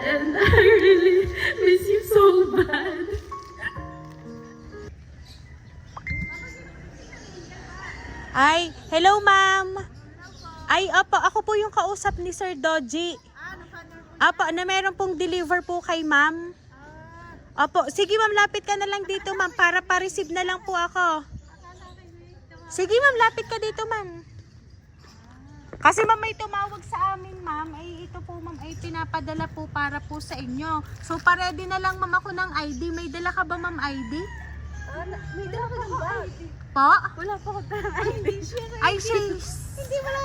And I really miss you so bad. Ay, hello ma'am. Ay, ako po yung kausap ni Sir Doji. Apo, na meron pong deliver po kay ma'am. Opo, sige ma'am, lapit ka na lang dito ma'am para pa-receive na lang po ako. Sige ma'am, lapit ka dito ma'am. Kasi ma'am may tumawag sa amin ma'am, ay ito po ma'am ay pinapadala po para po sa inyo. So pa-ready na lang ma'am ako ng ID. May dala ka ba ma'am ID? May dala ko ng bag. Po? Wala pa ko ng ID. Ay sis.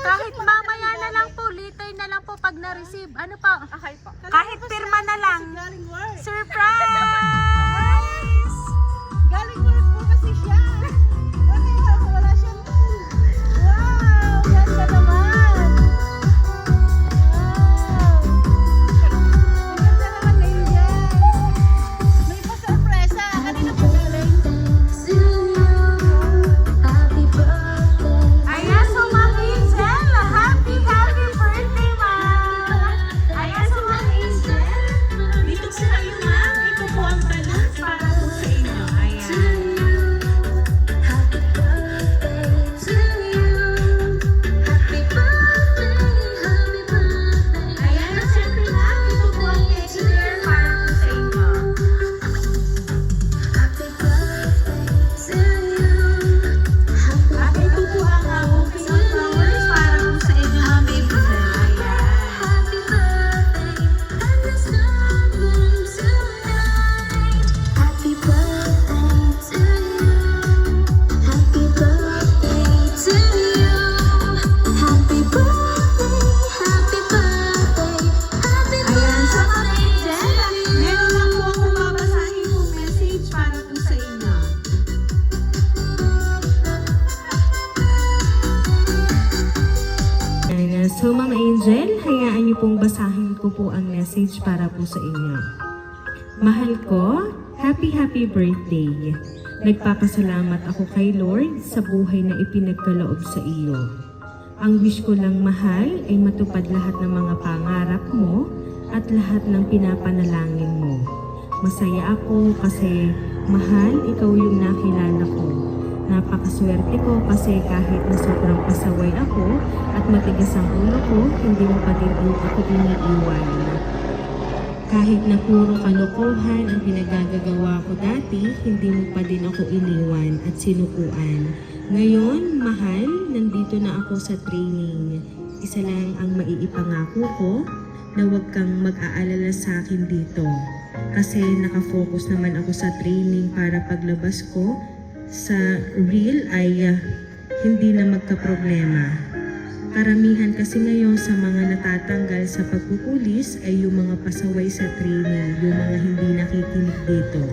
Kahit mamaya na lang po, later na lang po pag na-receive. Ano pa? Okay po. Kahit pirma na lang. Galing work. Surprise! Galing work po kasi siya. Wala siyang wow! Ganda naman! Wow! Ganda naman na yun yan. May pa-surpresa. Kanina po galing. Ayan, so Ma'am Angel, happy birthday, Ma'am! Ayan, so Ma'am Angel, dito po kayo, Ma'am. Ito po ang balloons para po sa inyo. Ayan. Ayan, at syempre, Ma'am, ito po ang teddy bear para po sa inyo. At ito po ang bouquet of flowers para po sa inyo, Ma'am Angel. Ayan. Ayan, so Ma'am Angel, meron lang po akong babasahin po message para po sa inyo. Ayan. So, Ma'am Angel, hayaan niyo pong basahin ko po ang message para po sa inyo. Mahal ko, happy birthday. Nagpapasalamat ako kay Lord sa buhay na ipinagkaloob sa iyo. Ang wish ko lang, mahal, ay matupad lahat ng mga pangarap mo at lahat ng pinapanalangin mo. Masaya ako kasi, mahal, ikaw yung nakilala ko. Napakaswerte ko kasi kahit na sobrang pasaway ako at matigas ang ulo ko, hindi mo pa din ako iniiwan. Kahit na puro kalokohan ang pinagagagawa ko dati, hindi mo pa din ako iniwan at sinukuan. Ngayon, mahal, nandito na ako sa training. Isa lang ang maiipangako ko, na huwag kang mag-aalala sa akin dito. Kasi nakafocus naman ako sa training para paglabas ko, sa real ay hindi na magka-problema. Karamihan kasi ngayon sa mga natatanggal sa pagpupulis ay yung mga pasaway sa training, yung mga hindi nakikinig dito.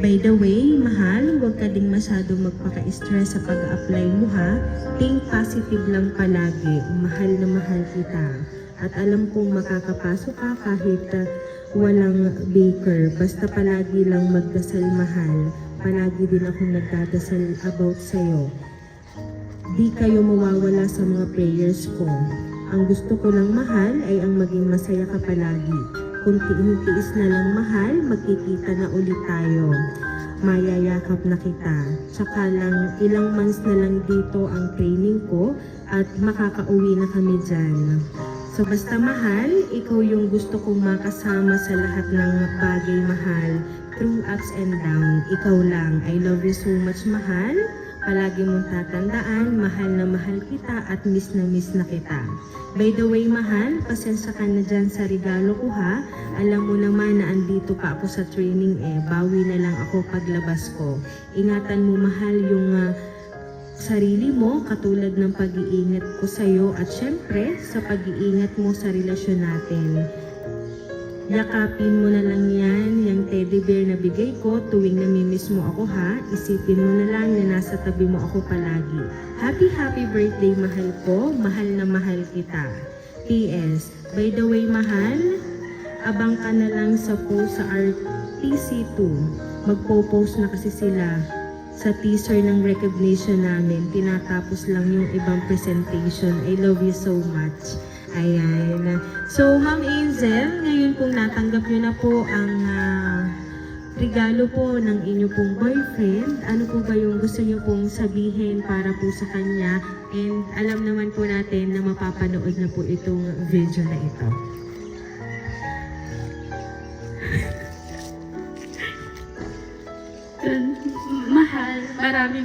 By the way, mahal, huwag ka ding masyado magpaka-stress sa pag-apply mo ha. Think positive lang palagi, mahal na mahal kita. At alam kong makakapasok ka kahit walang baker. Basta palagi lang magdasal, mahal. Palagi din akong nagdadasal about sa'yo. Di kayo mawawala sa mga prayers ko. Ang gusto ko lang, mahal, ay ang maging masaya ka palagi. Kung tiis na lang, mahal, magkikita na ulit tayo. Mayayakap na kita. Tsaka lang, ilang months na lang dito ang training ko at makakauwi na kami dyan. So basta, mahal, ikaw yung gusto kong makasama sa lahat ng bagay, mahal. Through ups and down, ikaw lang. I love you so much, mahal. Palagi mong tatandaan, mahal na mahal kita at miss na kita. By the way, mahal, pasensya ka na dyan sa regalo ko ha. Alam mo naman na andito pa ako sa training bawi na lang ako paglabas ko. Ingatan mo, mahal, yung sarili mo katulad ng pag-iingat ko sa'yo at syempre sa pag-iingat mo sa relasyon natin. Yakapin mo na lang yan, yung teddy bear na bigay ko tuwing namimiss mo ako ha. Isipin mo na lang na nasa tabi mo ako palagi. Happy birthday, mahal ko. Mahal na mahal kita. P.S. By the way, mahal, abang ka na lang sa post sa RTC2. Magpo-post na kasi sila sa teaser ng recognition namin. Tinatapos lang yung ibang presentation. I love you so much. Ayan. So, Ma'am Angel, ngayon pong natanggap nyo na po ang regalo po ng inyo pong boyfriend. Ano po ba yung gusto nyo pong sabihin para po sa kanya? And alam naman po natin na mapapanood na po itong video na ito. Mahal,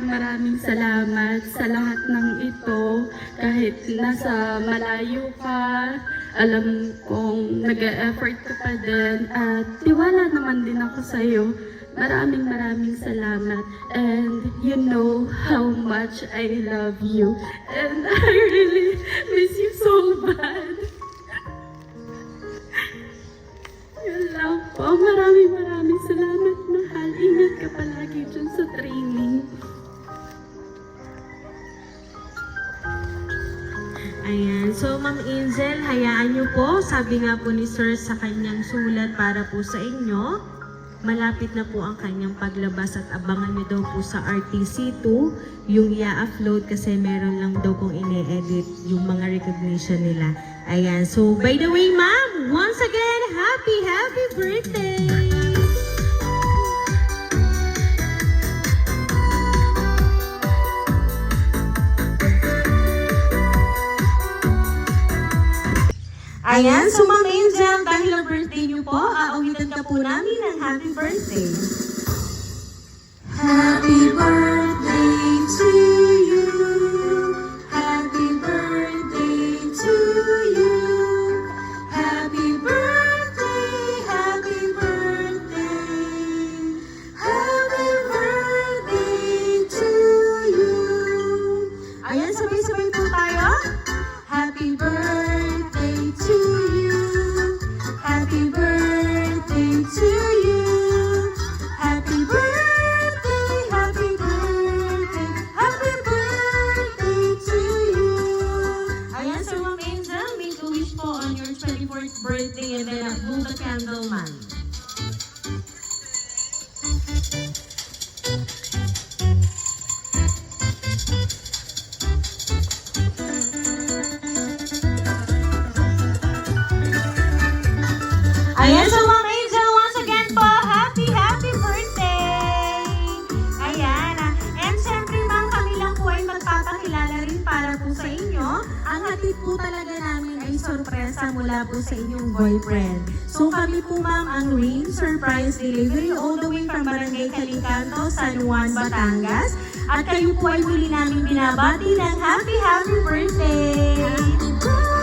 maraming salamat sa lahat ng ito. Kahit nasa malayo ka, alam kong nag-e-effort ka pa din at tiwala naman din ako sa'yo. Maraming salamat, and you know how much I love you, and I really miss you so bad. Yun lang po. Maraming salamat, mahal. Ingat ka palagi dyan sa training. Ayan. So, Ma'am Angel, hayaan nyo po. Sabi nga po ni Sir sa kanyang sulat para po sa inyo, malapit na po ang kanyang paglabas at abangan nyo daw po sa RTC2 yung i-upload kasi meron lang daw kung ine-edit yung mga recognition nila. Ayan. So, by the way, Ma'am, once again, happy birthday! Ayan, so Ma'am Angel, dahil ang birthday niyo po, aawitan ka po namin ng happy birthday. Happy birthday to you. Happy birthday to you. Happy birthday, happy birthday. Happy birthday to you. Ayan, sabay-sabay po tayo. Happy birthday to you. Happy birthday to you. Happy birthday, happy birthday, happy birthday to you. Ayan, Sir Ma'am Angel, make a wish po on your 24th birthday and then blow the candle, man. Ayan, so Ma'am Angel, once again po, happy birthday! Ayan, and syempre ma'am, kami lang po ay magpapakilala rin para po sa inyo. Ang hatid po talaga namin ay sorpresa mula po sa inyong boyfriend. So kami po ma'am ang Rain Surprise Delivery all the way from Barangay Calicanto, San Juan, Batangas. At kayo po ay muli namin binabati ng happy birthday! Happy birthday!